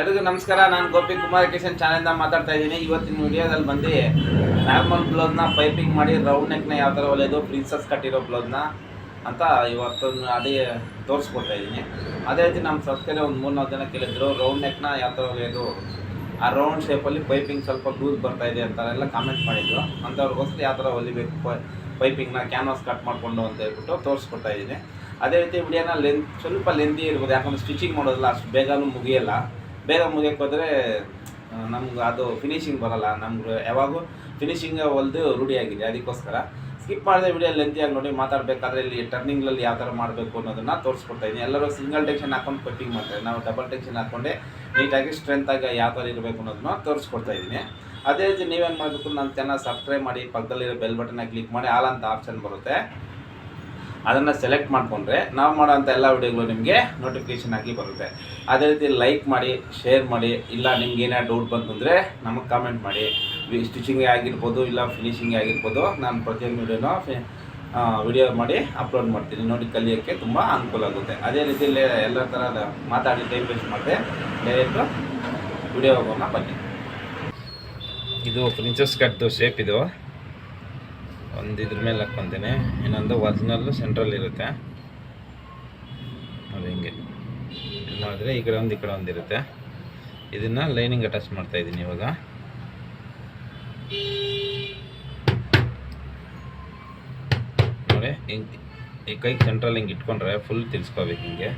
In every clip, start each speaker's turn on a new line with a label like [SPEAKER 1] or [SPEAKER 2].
[SPEAKER 1] ಎಲ್ಲರಿಗೂ ನಮಸ್ಕಾರ. ನಾನು ಗೋಪಿ ಕುಮಾರ್ ಕಿಶನ್ ಚಾನೆಲ್ನ ಮಾತಾಡ್ತಾ ಇದ್ದೀನಿ. ಇವತ್ತಿನ ವಿಡಿಯೋದಲ್ಲಿ ಬಂದು ನಾರ್ಮಲ್ ಬ್ಲೌಸ್ನ ಪೈಪಿಂಗ್ ಮಾಡಿ ರೌಂಡ್ ನೆಕ್ನ ಯಾವ ಥರ ಹೊಲಿಯೋದು, ಪ್ರಿನ್ಸಸ್ ಕಟ್ಟಿರೋ ಬ್ಲೌಸ್ನ ಅಂತ ಇವತ್ತು ಅದೇ ತೋರಿಸ್ಕೊಡ್ತಾ ಇದ್ದೀನಿ. ಅದೇ ರೀತಿ ನಮ್ಮ ಸಬ್ಸ್ಕ್ರೈಬರ್ ಒಂದು 3-4 ಜನ ಕೇಳಿದ್ರು ರೌಂಡ್ ನೆಕ್ನ ಯಾವ ಥರ ಹೊಲಿಯೋದು, ಆ ರೌಂಡ್ ಶೇಪಲ್ಲಿ ಪೈಪಿಂಗ್ ಸ್ವಲ್ಪ ಲೂಸ್ ಬರ್ತಾ ಇದೆ ಅಂತಾರೆಲ್ಲ ಕಾಮೆಂಟ್ ಮಾಡಿದ್ರು. ಅಂಥವ್ರಿಗೋಸ್ಕರ ಯಾವ ಥರ ಹೊಲಿಬೇಕು ಪೈಪಿಂಗ್ನ ಕ್ಯಾನ್ವಾಸ್ ಕಟ್ ಮಾಡಿಕೊಂಡು ಅಂತ ಹೇಳ್ಬಿಟ್ಟು ತೋರಿಸ್ಕೊಡ್ತಾ ಇದ್ದೀನಿ. ಅದೇ ರೀತಿ ವಿಡಿಯೋನ ಸ್ವಲ್ಪ ಲೆಂದಿ ಇರ್ಬೋದು, ಯಾಕಂದರೆ ಸ್ಟಿಚಿಂಗ್ ಮಾಡೋದಿಲ್ಲ ಅಷ್ಟು ಬೇಗನೂ ಮುಗಿಯಲ್ಲ. ಬೇಗ ಮುಗಿಯೋಕ್ಕೆ ಹೋದರೆ ನಮ್ಗೆ ಅದು ಫಿನಿಶಿಂಗ್ ಬರೋಲ್ಲ. ನಮ್ಗೆ ಯಾವಾಗೂ ಫಿನಿಶಿಂಗ್ ಹೊಲಿದು ರೂಢಿಯಾಗಿದೆ. ಅದಕ್ಕೋಸ್ಕರ ಸ್ಕಿಪ್ ಮಾಡಿದೆ ವಿಡಿಯೋ ಲೆಂತಿಯಾಗಿ ನೋಡಿ. ಮಾತಾಡಬೇಕಾದ್ರೆ ಇಲ್ಲಿ ಟರ್ನಿಂಗ್ನಲ್ಲಿ ಯಾವ ಥರ ಮಾಡಬೇಕು ಅನ್ನೋದನ್ನು ತೋರಿಸ್ಕೊಡ್ತಾ ಇದ್ದೀನಿ. ಎಲ್ಲರೂ ಸಿಂಗಲ್ ಟೆನ್ಷನ್ ಹಾಕೊಂಡು ಪೈಪಿಂಗ್ ಮಾಡ್ತಾರೆ, ನಾವು ಡಬಲ್ ಟೆನ್ಷನ್ ಹಾಕ್ಕೊಂಡೆ ನೀಟಾಗಿ ಸ್ಟ್ರೆಂತಾಗಿ ಯಾವ ಥರ ಇರಬೇಕು ಅನ್ನೋದನ್ನ ತೋರಿಸ್ಕೊಡ್ತಾ ಇದ್ದೀನಿ. ಅದೇ ರೀತಿ ನೀವೇನು ಮಾಡಬೇಕು, ನನ್ನ ಚಾನಲ್ ಸಬ್ಸ್ಕ್ರೈಬ್ ಮಾಡಿ, ಪಕ್ಕದಲ್ಲಿರೋ ಬೆಲ್ ಬಟನ್ನ ಕ್ಲಿಕ್ ಮಾಡಿ, ಆಲ್ ಅಂತ ಆಪ್ಷನ್ ಬರುತ್ತೆ, ಅದನ್ನು ಸೆಲೆಕ್ಟ್ ಮಾಡಿಕೊಂಡ್ರೆ ನಾವು ಮಾಡೋಂಥ ಎಲ್ಲ ವಿಡಿಯೋಗಳು ನಿಮಗೆ ನೋಟಿಫಿಕೇಷನ್ ಆಗಿ ಬರುತ್ತೆ. ಅದೇ ರೀತಿ ಲೈಕ್ ಮಾಡಿ, ಶೇರ್ ಮಾಡಿ, ಇಲ್ಲ ನಿಮ್ಗೆ ಏನಾದ್ರು ಡೌಟ್ ಬಂತಂದರೆ ನಮಗೆ ಕಾಮೆಂಟ್ ಮಾಡಿ. ಸ್ಟಿಚಿಂಗೇ ಆಗಿರ್ಬೋದು, ಇಲ್ಲ ಫಿನಿಶಿಂಗೇ ಆಗಿರ್ಬೋದು, ನಾನು ಪ್ರತಿಯೊಂದು ವಿಡಿಯೋ ಮಾಡಿ ಅಪ್ಲೋಡ್ ಮಾಡ್ತೀನಿ. ನೋಡಿ ಕಲಿಯೋಕ್ಕೆ ತುಂಬ ಅನುಕೂಲ ಆಗುತ್ತೆ. ಅದೇ ರೀತಿಯಲ್ಲಿ ಎಲ್ಲ ಥರದ ಮಾತಾಡಿ ಟೈಮ್ ವೇಸ್ಟ್ ಮಾಡಿದೆ, ಡೈರೆಕ್ಟು ವಿಡಿಯೋ ಹೋಗೋಣ ಬನ್ನಿ. ಇದು ಪ್ರಿನ್ಸಸ್ ಕಟ್ದು ಶೇಪ್. ಇದು ಒಂದು ಇದ್ರ ಮೇಲೆ ಹಾಕ್ಕೊತೀನಿ, ಇನ್ನೊಂದು ಒರಿಜಿನಲ್ಲು ಸೆಂಟ್ರಲ್ ಇರುತ್ತೆ ನೋಡಿ. ಹಿಂಗೆ ಇದು ಮಾಡಿದ್ರೆ ಈ ಕಡೆ ಒಂದು ಇರುತ್ತೆ. ಇದನ್ನು ಲೈನಿಂಗ್ ಅಟ್ಯಾಚ್ ಮಾಡ್ತಾಯಿದ್ದೀನಿ ಇವಾಗ. ನೋಡಿ ಹಿಂಗೆ ಈ ಕೈಗೆ ಸೆಂಟ್ರಲ್ ಹಿಂಗೆ ಇಟ್ಕೊಂಡ್ರೆ ಫುಲ್ ತಿರ್ಸ್ಕೋಬೇಕು. ಹಿಂಗೆ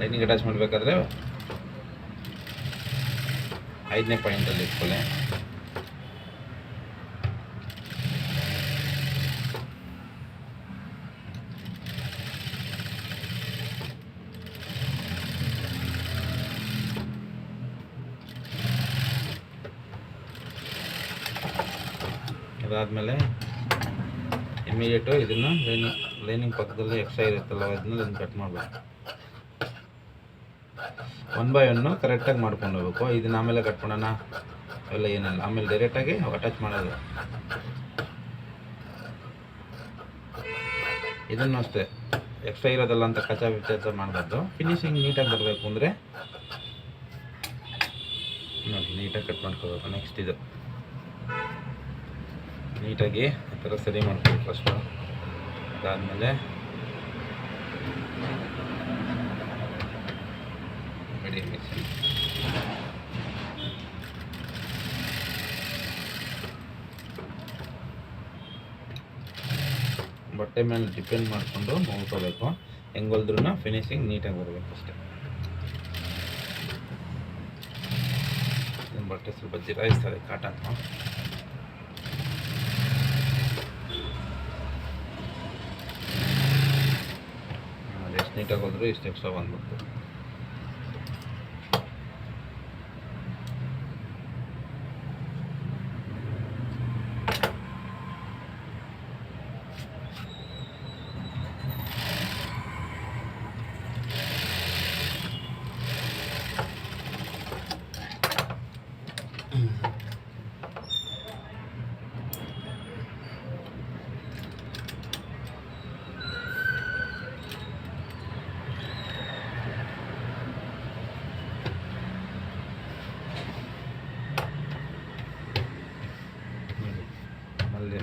[SPEAKER 1] ಲೈನಿಂಗ್ ಅಟ್ಯಾಚ್ ಮಾಡಬೇಕಾದ್ರೆ 5ನೇ ಪಾಯಿಂಟಲ್ಲಿ ಇಟ್ಕೊಳ್ಳಿ. ಅದಾದಮೇಲೆ ಇಮಿಡಿಯೇಟು ಇದನ್ನು ಲೈನಿಂಗ್ ಪಕ್ಕದಲ್ಲಿ ಎಕ್ಸ್ಟ್ರಾ ಇರುತ್ತಲ್ಲ, ಅದನ್ನ ಕಟ್ ಮಾಡಬೇಕು. 1 by 1 ಕರೆಕ್ಟಾಗಿ ಮಾಡ್ಕೊಂಡು ಹೋಗ್ಬೇಕು. ಇದನ್ನ ಆಮೇಲೆ ಕಟ್ ಮಾಡೋಣ ಎಲ್ಲ ಏನಲ್ಲ, ಆಮೇಲೆ ಡೈರೆಕ್ಟಾಗಿ ಅಟ್ಯಾಚ್ ಮಾಡೋದು. ಇದನ್ನು ಅಷ್ಟೇ ಎಕ್ಸ್ಟ್ರಾ ಇರೋದಲ್ಲ ಅಂತ ಕಚ್ಚಾ ವಿಚಾರ ಮಾಡಬಾರ್ದು. ಫಿನಿಶಿಂಗ್ ನೀಟಾಗಿ ಬರಬೇಕು ಅಂದರೆ ನೋಡಿ ನೀಟಾಗಿ ಕಟ್ ಮಾಡ್ಕೋಬೇಕು. ನೆಕ್ಸ್ಟ್ ಇದು ನೀಟಾಗಿ ಆ ಥರ ಸರಿ ಮಾಡ್ಕೋಬೇಕು ಫಸ್ಟು. ಅದಾದಮೇಲೆ ಬಟ್ಟೆ ಮೇಲೆ ಡಿಪೆಂಡ್ ಮಾಡಿಕೊಂಡು ನೋಡ್ಕೋಬೇಕು. ಹೆಂಗೆ ಹೊಲಿದ್ರೂ ಫಿನಿಶಿಂಗ್ ನೀಟಾಗಿ ಬರಬೇಕು ಅಷ್ಟೇ. ಬಟ್ಟೆ ಸ್ವಲ್ಪ ಜಿರಾಯಿಸ್ತದೆ ಕಾಟನ್. ಎಷ್ಟು ನೀಟಾಗಿ ಹೋದ್ರು ಇಷ್ಟು ಎಕ್ಸ್ಟ್ರಾ ಬಂದ್ಬಿಡ್ತು.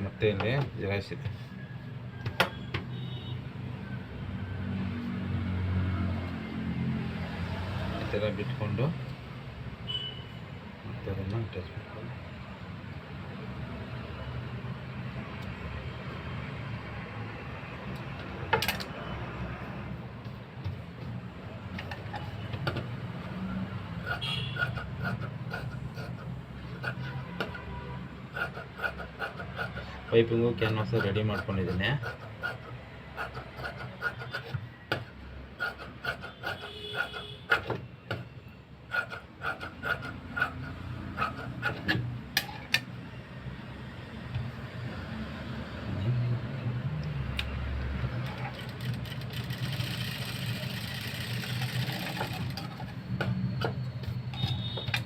[SPEAKER 1] ಮತ್ತೆ ಇಲ್ಲಿ ಜಿರಾಯಿಸಿದೆ. ಈ ಥರ ಬಿಟ್ಕೊಂಡು ಮತ್ತೆ ಅದನ್ನು ಅಟ್ಯಾಚ್ ಮಾಡ್ಕೊಂಡು ಪೈಪಿಂಗು ಕ್ಯಾನ್ವಾಸ್ ರೆಡಿ ಮಾಡ್ಕೊಂಡಿದ್ದೀನಿ.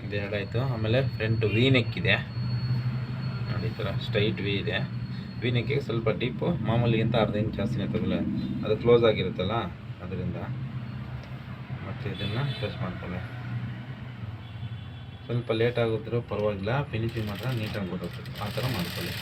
[SPEAKER 1] ಇದೆರಡಾಯಿತು. ಆಮೇಲೆ ಫ್ರಂಟ್ ವಿ ನೆಕ್ ಇದೆ ನೋಡಿ, ಈ ಥರ ಸ್ಟ್ರೈಟ್ ವಿ ಇದೆ. ವಿ ನೆಕ್ಕಿಗೆ ಸ್ವಲ್ಪ ಡೀಪು, ಮಾಮೂಲಿಗಿಂತ ಅರ್ಧ ಇಂಚ್ ಜಾಸ್ತಿನೇ ತಗೊಳ್ಳಿ. ಅದು ಕ್ಲೋಸ್ ಆಗಿರುತ್ತಲ್ಲ ಅದರಿಂದ. ಮತ್ತು ಇದನ್ನು ಟಚ್ ಮಾಡ್ಕೊಳ್ಳಿ. ಸ್ವಲ್ಪ ಲೇಟ್ ಆಗಿದ್ರೂ ಪರವಾಗಿಲ್ಲ, ಫಿನಿಶಿಂಗ್ ಮಾತ್ರ ನೀಟಾಗಿ ಬರುತ್ತೆ. ಆ ಥರ ಮಾಡ್ಕೊಳ್ಳಿ.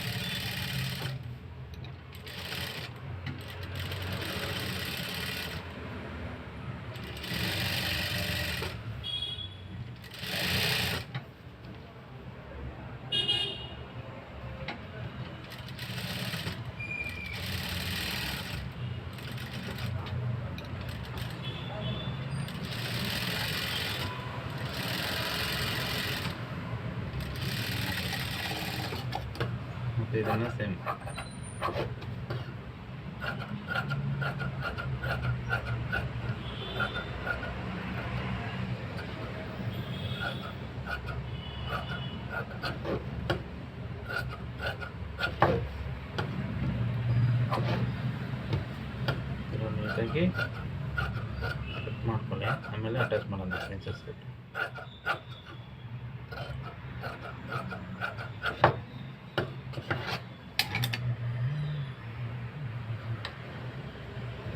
[SPEAKER 1] ಮತ್ತು ಇದನ್ನು ಸೇಮ್ ನೀಟಾಗಿ ಕಟ್ ಮಾಡ್ಕೊಳ್ಳಿ. ಆಮೇಲೆ ಅಟ್ಯಾಚ್ ಮಾಡೋಣ ಪ್ರಿನ್ಸೆಸ್ ಕಟ್.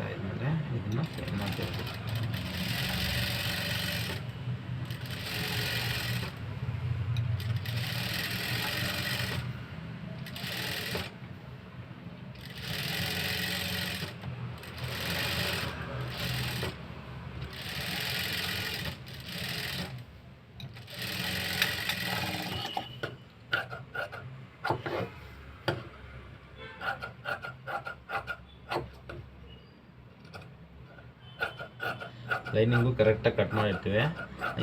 [SPEAKER 1] ಆದಮೇಲೆ ಇದನ್ನು ಸೇವ್ ಮಾಡ್ತೀವಿ. ಲೈನಿಂಗು ಕರೆಕ್ಟಾಗಿ ಕಟ್ ಮಾಡಿರ್ತೀವಿ.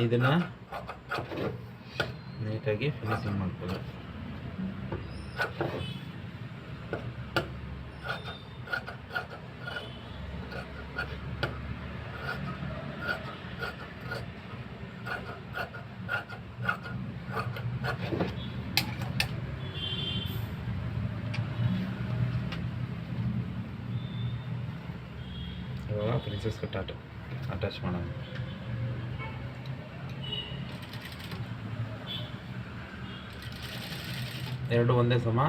[SPEAKER 1] ಇದನ್ನು ನೀಟಾಗಿ ಫಿನಿಶಿಂಗ್ ಮಾಡ್ಕೊಳ್ಳಿ. ಇವಾಗ ಪ್ರಿನ್ಸೆಸ್ ಕಟ್ ಅಟ್ಯಾಚ್ ಮಾಡೋಣ. ಎರಡು ಒಂದೇ ಸಮ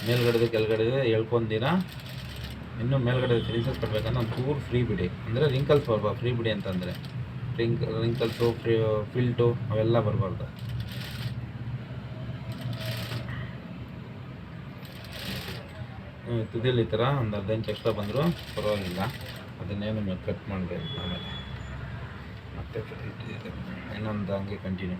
[SPEAKER 1] ಮೇಲ್ಗಡೆದು ಕೆಳಗಡೆ ಎಳ್ಕೊಂದಿರ. ಇನ್ನು ಮೇಲ್ಗಡೆ ಪ್ರಿನ್ಸೆಸ್ ಕಟ್ಟಬೇಕಂದ್ರೆ ಒಂದು ಚೂರು ಫ್ರೀ ಬಿಡಿ, ಅಂದರೆ ರಿಂಕಲ್ಸ್ ಬರಬಾರ್ದು. ಫ್ರೀ ಬಿಡಿ ಅಂತಂದರೆ ರಿಂಕಲ್ಸು ಫಿಲ್ಟು ಅವೆಲ್ಲ ಬರಬಾರ್ದು. ತುದಿಯಲ್ಲಿ ಈ ಥರ ಒಂದು 15 ಇಂಚ್ ಎಕ್ಸ್ಟ್ರಾ ಬಂದರೂ ಪರವಾಗಿಲ್ಲ, ಅದನ್ನೇನು ಕಟ್ ಮಾಡಬೇಕು. ಆಮೇಲೆ ಮತ್ತೆ ಇನ್ನೊಂದು ಹಂಗೆ ಕಂಟಿನ್ಯೂ.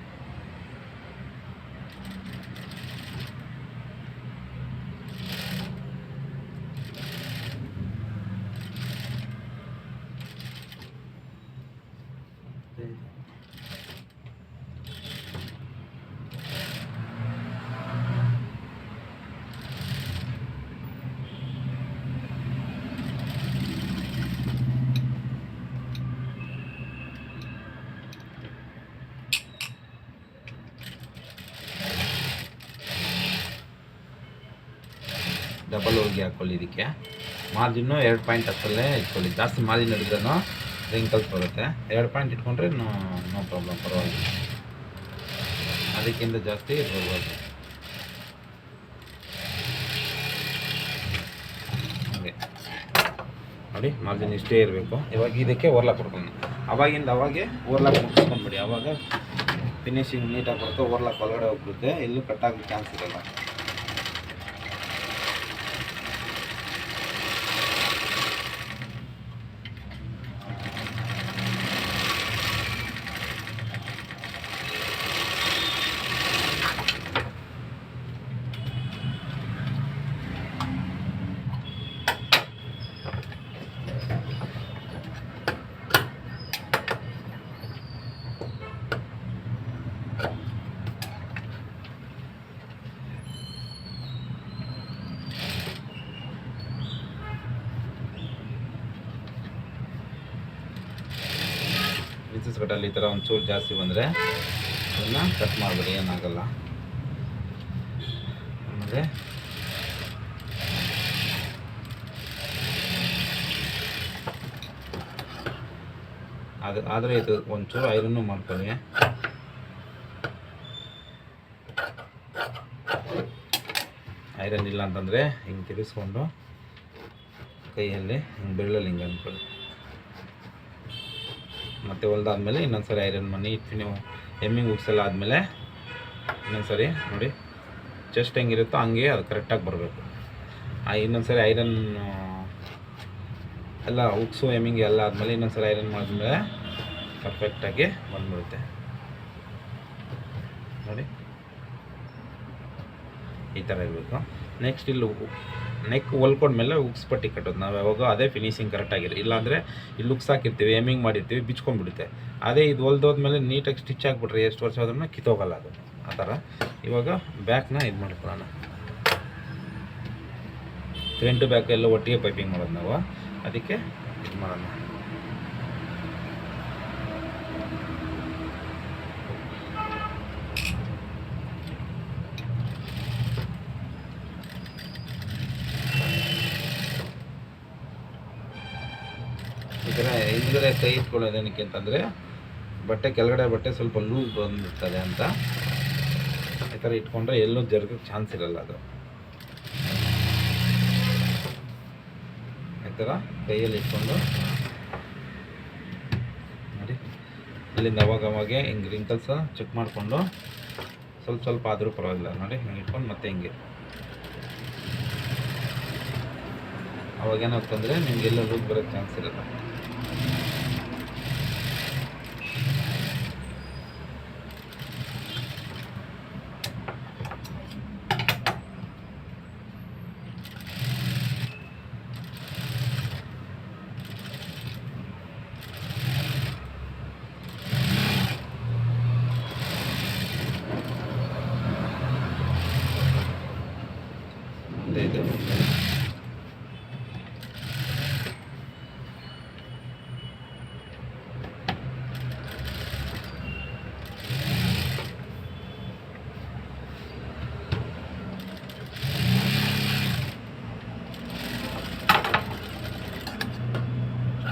[SPEAKER 1] ಡಬಲ್ ಹೋಗಿ ಹಾಕ್ಕೊಳ್ಳಿ. ಇದಕ್ಕೆ ಮಾರ್ಜಿನ್ನು 2 ಪಾಯಿಂಟ್ ಅಷ್ಟಲ್ಲೇ ಇಟ್ಕೊಳ್ಳಿ. ಜಾಸ್ತಿ ಮಾರ್ಜಿನ್ ಹಿಡಿದ್ರೂ ರಿಂಕಲ್ಸ್ ಬರುತ್ತೆ. 2 ಪಾಯಿಂಟ್ ಇಟ್ಕೊಂಡ್ರೆ ನೋ ಪ್ರಾಬ್ಲಮ್, ಪರವಾಗಿಲ್ಲ. ಅದಕ್ಕಿಂತ ಜಾಸ್ತಿ ಇರ್ಬೋದು. ಹಾಗೆ ನೋಡಿ, ಮಾರ್ಜಿನ್ ಇಷ್ಟೇ ಇರಬೇಕು. ಇವಾಗ ಇದಕ್ಕೆ ಓರ್ಲಾಕ್ ಕೊಡ್ಕೊಂಡು ಅವಾಗಿಂದ ಅವಾಗೆ ಓರ್ಲಾಕ್ ಮುಗಿಸ್ಕೊಂಡ್ಬಿಡಿ. ಆವಾಗ ಫಿನಿಶಿಂಗ್ ನೀಟಾಗಿ ಬರುತ್ತೆ. ಓರ್ಲಾಕ್ ಒಳಗಡೆ ಹೋಗ್ಬಿಡುತ್ತೆ, ಎಲ್ಲೂ ಕಟ್ಟಾಗೋ ಚಾನ್ಸ್ ಇರಲ್ಲ. ಪ್ರಿನ್ಸೆಸ್ ಕಟ್ಟಲ್ಲಿ ಈ ಥರ ಒಂಚೂರು ಜಾಸ್ತಿ ಬಂದರೆ ಅದನ್ನು ಕಟ್ ಮಾಡಿಬಿಡಿ, ಏನಾಗಲ್ಲ. ಆಮೇಲೆ ಆದರೆ ಇದು ಒಂಚೂರು ಐರನ್ನು ಮಾಡ್ಕೊಳ್ಳಿ. ಐರನ್ ಇಲ್ಲ ಅಂತಂದರೆ ಹಿಂಗೆ ತಿರ್ಸ್ಕೊಂಡು ಕೈಯಲ್ಲಿ ಹಿಂಗೆ ಬೆರಳಲ್ಲಿ ಹಿಂಗೆ ಅಂದ್ಕೊಳ್ಳಿ. ಮತ್ತು ಹೊಲ್ದಾದ್ಮೇಲೆ ಇನ್ನೊಂದು ಸರಿ ಐರನ್ ಮಾಡಿ ನೀವು ಎಮ್ಮಿಂಗ್ ಹುಕ್ಸೆಲ್ಲ ಆದಮೇಲೆ ಇನ್ನೊಂದು ಸರಿ ನೋಡಿ ಚೆಸ್ಟ್ ಹೆಂಗಿರುತ್ತೋ ಹಂಗೆ ಅದು ಕರೆಕ್ಟಾಗಿ ಬರಬೇಕು. ಇನ್ನೊಂದು ಸರಿ ಐರನ್ ಎಲ್ಲ ಹುಕ್ಸು ಎಮ್ಮಿಂಗ್ ಎಲ್ಲ ಆದಮೇಲೆ ಇನ್ನೊಂದು ಸರಿ ಐರನ್ ಮಾಡಿದ್ಮೇಲೆ ಪರ್ಫೆಕ್ಟಾಗಿ ಬಂದ್ಬಿಡುತ್ತೆ ನೋಡಿ. ಈ ಥರ ಇರಬೇಕು. ನೆಕ್ಸ್ಟ್ ಇಲ್ಲಿ ನೆಕ್ ಹೊಲ್ಕೊಂಡ್ಮೇಲೆ ಉಕ್ಸ್ ಪಟ್ಟಿ ಕಟ್ಟೋದು ನಾವು ಯಾವಾಗ ಅದೇ ಫಿನಿಶಿಂಗ್ ಕರೆಕ್ಟಾಗಿರಿ. ಇಲ್ಲಾಂದರೆ ಇಲ್ಲಿ ಉಕ್ಸ್ ಹಾಕಿರ್ತೀವಿ, ಎಮ್ಮಿಂಗ್ ಮಾಡಿರ್ತೀವಿ, ಬಿಚ್ಕೊಂಡ್ಬಿಡುತ್ತೆ. ಅದೇ ಇದು ಹೊಲ್ದೋದ್ಮೇಲೆ ನೀಟಾಗಿ ಸ್ಟಿಚ್ ಆಗಿಬಿಟ್ರೆ ಎಷ್ಟು ವರ್ಷ ಆದ್ರೂ ಕಿತ್ತೋಗಲ್ಲ ಅದು. ಆ ಥರ ಇವಾಗ ಬ್ಯಾಕ್ನ ಇದು ಮಾಡ್ಕೊಳ್ಳೋಣ. ಫ್ರಂಟ್ ಬ್ಯಾಕ್ ಎಲ್ಲ ಒಟ್ಟಿಗೆ ಪೈಪಿಂಗ್ ಮಾಡೋದು ನಾವು, ಅದಕ್ಕೆ ಇದು ಮಾಡೋಣ. ಈ ಥರ ಹಿಂದ್ಗಡೆ ಕೈ ಇಟ್ಕೊಳ್ಳೋದೇನಕ್ಕೆ ಅಂತಂದರೆ ಬಟ್ಟೆ ಕೆಳಗಡೆ ಬಟ್ಟೆ ಸ್ವಲ್ಪ ಲೂಸ್ ಬಂದಿರ್ತದೆ ಅಂತ. ಈ ಥರ ಇಟ್ಕೊಂಡ್ರೆ ಎಲ್ಲೂ ಜರುಗೋಕ್ಕೆ ಚಾನ್ಸ್ ಇರಲ್ಲ ಅದು. ಈ ಥರ ಕೈಯಲ್ಲಿ ಇಟ್ಕೊಂಡು ನೋಡಿ, ಇಲ್ಲಿಂದ ಅವಾಗವಾಗೆ ಹಿಂಗೆ ರಿಂಕಲ್ಸ್ ಚೆಕ್ ಮಾಡಿಕೊಂಡು ಸ್ವಲ್ಪ ಸ್ವಲ್ಪ ಆದರೂ ಪರವಾಗಿಲ್ಲ ನೋಡಿ, ಹಿಂಗೆ ಇಟ್ಕೊಂಡು ಮತ್ತೆ ಹಿಂಗೆ ಅವಾಗೇನಾಗ್ತಂದರೆ ನಿಮಗೆಲ್ಲ ಲೂಸ್ ಬರೋಕ್ಕೆ ಚಾನ್ಸ್ ಇರಲ್ಲ.